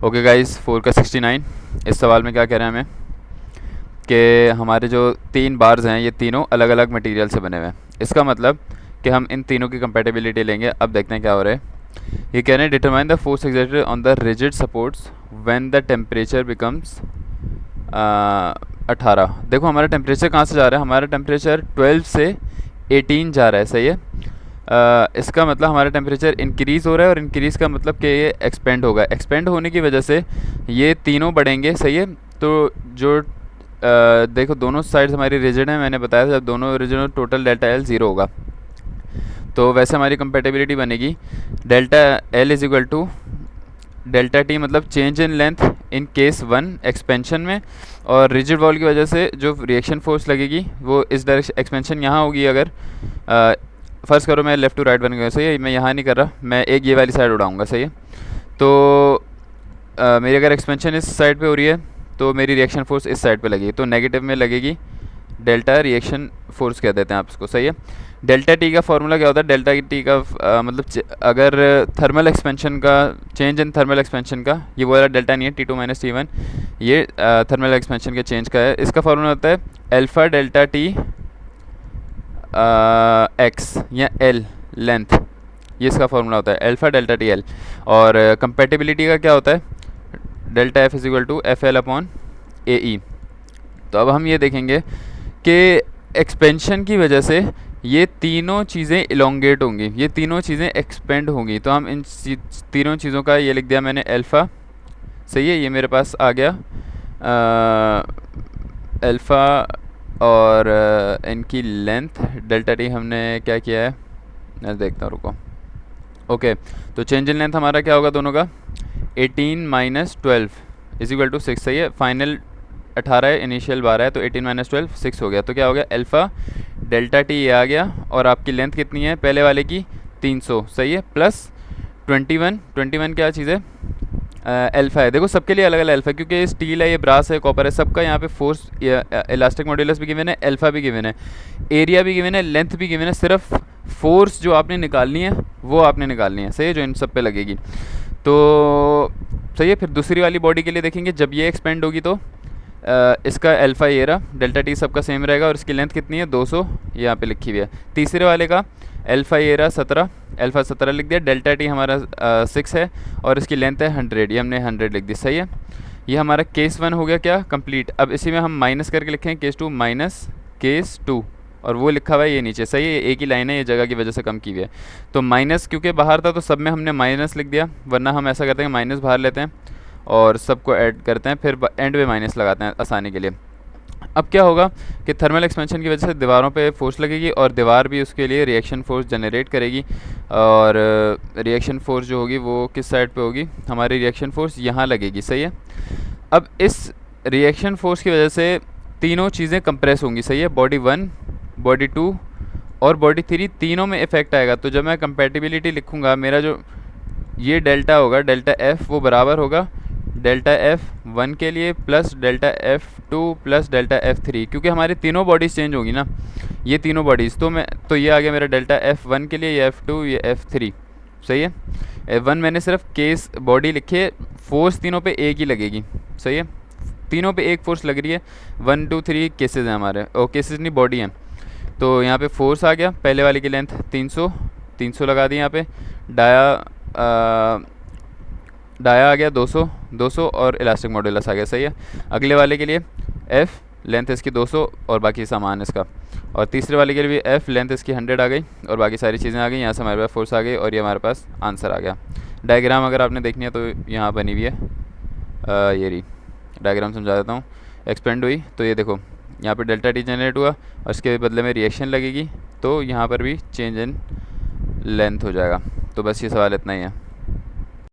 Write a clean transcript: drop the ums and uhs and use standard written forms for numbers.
Okay guys, 4 का 69। इस सवाल में क्या कह रहे हैं हमें कि हमारे जो तीन बार्स हैं ये तीनों अलग अलग मटेरियल से बने हुए हैं। इसका मतलब कि हम इन तीनों की कंपैटिबिलिटी लेंगे। अब देखते हैं क्या हो रहा है। ये कह रहे हैं determine the force exerted on the rigid supports when the temperature becomes 18। देखो हमारा टेम्परेचर कहाँ से जा रहा है, हमारा टेम्परेचर 12 से 18 जा रहा है, सही है। इसका मतलब हमारा टेम्परेचर इंक्रीज़ हो रहा है और इंक्रीज़ का मतलब कि ये एक्सपेंड होगा। एक्सपेंड होने की वजह से ये तीनों बढ़ेंगे, सही है। तो जो देखो दोनों साइड्स हमारी रिजिड हैं, मैंने बताया था जब दोनों रिजिड हो टोटल डेल्टा एल ज़ीरो होगा। तो वैसे हमारी कंपेटिबिलिटी बनेगी delta L is equal to delta T, मतलब change in length in case one expansion में, और रिजिड वॉल की वजह से जो रिएक्शन फोर्स लगेगी वो इस डायरेक्शन एक्सपेंशन यहाँ होगी। अगर फ़र्ज़ करो मैं लेफ़्ट टू राइट बन गया, सही है, मैं यहाँ नहीं कर रहा, मैं एक ये वाली साइड उड़ाऊँगा, सही है। तो मेरी अगर एक्सपेंशन इस साइड पे हो रही है तो मेरी रिएक्शन फोर्स इस साइड पे लगेगी, तो नेगेटिव में लगेगी। डेल्टा रिएक्शन फोर्स कह देते हैं आप इसको, सही है। डेल्टा टी का फार्मूला क्या होता है, डेल्टा टी का मतलब अगर थर्मल एक्सपेंशन का चेंज इन थर्मल एक्सपेंशन का, ये वो वाला डेल्टा नहीं है T two minus T one, ये थर्मल एक्सपेंशन के चेंज का है। इसका फार्मूला होता है अल्फ़ा डेल्टा टी एक्स या एल लेंथ, ये इसका फार्मूला होता है अल्फ़ा डेल्टा टी एल। और कंपेटिबिलिटी का क्या होता है, delta F is equal to F L upon A E. तो अब हम ये देखेंगे कि एक्सपेंशन की वजह से ये तीनों चीज़ें इलोंगेट होंगी, ये तीनों चीज़ें एक्सपेंड होंगी। तो हम इन तीनों चीज़ों का ये लिख दिया मैंने अल्फ़ा, सही है, ये मेरे पास आ गया अल्फ़ा, और इनकी लेंथ डेल्टा टी हमने क्या किया है, मैं देखता हूँ, रुको। ओके, तो चेंज इन लेंथ हमारा क्या होगा दोनों का, 18 माइनस 12 इज इक्वल टू 6, सही है। फाइनल 18 है, इनिशियल 12 है, तो 18 माइनस 12 6 हो गया। तो क्या हो गया, अल्फ़ा डेल्टा टी ये आ गया, और आपकी लेंथ कितनी है पहले वाले की 300, सही है, प्लस 21 क्या चीज़ है, अल्फ़ा है। देखो सबके लिए अलग अलग अल्फ़ा है, क्योंकि ये स्टील है, ये ब्रास है, कॉपर है, सबका यहाँ पे फोर्स इलास्टिक मॉड्यूलस भी गिवन है, अल्फ़ा भी गिवन है, एरिया भी गिवन है, लेंथ भी गिवन है। सिर्फ फोर्स जो आपने निकालनी है वो आपने निकालनी है, सही है, जो इन सब पे लगेगी। तो सही है। फिर दूसरी वाली बॉडी के लिए देखेंगे, जब ये एक्सपेंड होगी तो इसका अल्फ़ा ये रहा, डेल्टा टी सबका सेम रहेगा, और इसकी लेंथ कितनी है 200, यहाँ पे लिखी हुई है। तीसरे वाले का अल्फ़ा ये रहा 17, अल्फ़ा 17 लिख दिया, डेल्टा टी हमारा 6 है, और इसकी लेंथ है 100, ये हमने 100 लिख दी, सही है। ये हमारा केस 1 हो गया क्या कंप्लीट। अब इसी में हम माइनस करके लिखें केस 2 माइनस केस 2, और वो लिखा हुआ है ये नीचे, सही है, एक ही लाइन है, ये जगह की वजह से कम की हुई है। तो माइनस क्योंकि बाहर था तो सब में हमने माइनस लिख दिया, वरना हम ऐसा करते हैं माइनस बाहर लेते हैं और सबको ऐड करते हैं, फिर एंड में माइनस लगाते हैं आसानी के लिए। अब क्या होगा कि थर्मल एक्सपेंशन की वजह से दीवारों पे फोर्स लगेगी, और दीवार भी उसके लिए रिएक्शन फोर्स जनरेट करेगी, और रिएक्शन फोर्स जो होगी वो किस साइड पे होगी, हमारी रिएक्शन फोर्स यहाँ लगेगी, सही है। अब इस रिएक्शन फोर्स की वजह से तीनों चीज़ें कंप्रेस होंगी, सही है, बॉडी 1, बॉडी 2 और बॉडी 3, तीनों में इफेक्ट आएगा। तो जब मैं कंपेटिबिलिटी लिखूँगा, मेरा जो ये डेल्टा होगा, डेल्टा एफ, वो बराबर होगा डेल्टा एफ 1 के लिए plus delta F 2 plus delta F 3, क्योंकि हमारी तीनों बॉडीज़ चेंज होगी ना, ये तीनों बॉडीज़। तो ये आ गया मेरा डेल्टा एफ 1 के लिए, ये एफ 2, ये एफ 3, सही है। एफ 1 मैंने सिर्फ केस बॉडी लिखी है, फोर्स तीनों पे एक ही लगेगी, सही है, तीनों पे एक फोर्स लग रही है। 1 2 3 केसेज हैं हमारे, और केसेज नहीं बॉडी हैं। तो यहाँ पे फोर्स आ गया, पहले वाले की लेंथ 300 लगा दी, यहाँ पे डाया आ गया 200 और इलास्टिक मॉड्यूलस आ गया, सही है। अगले वाले के लिए एफ़ लेंथ इसकी 200 और बाकी सामान इसका, और तीसरे वाले के लिए भी एफ़ लेंथ इसकी 100 आ गई, और बाकी सारी चीज़ें आ गई। यहाँ से हमारे पास फोर्स आ गई, और ये हमारे पास आंसर आ गया। डायग्राम अगर आपने देखनी है तो यहाँ बनी हुई है, ये रही डायग्राम, समझा देता हूँ। एक्सपेंड हुई तो ये देखो यहाँ पे डेल्टा टी जनरेट हुआ, और इसके बदले में रिएक्शन लगेगी, तो यहाँ पर भी चेंज इन लेंथ हो जाएगा। तो बस ये सवाल इतना ही है।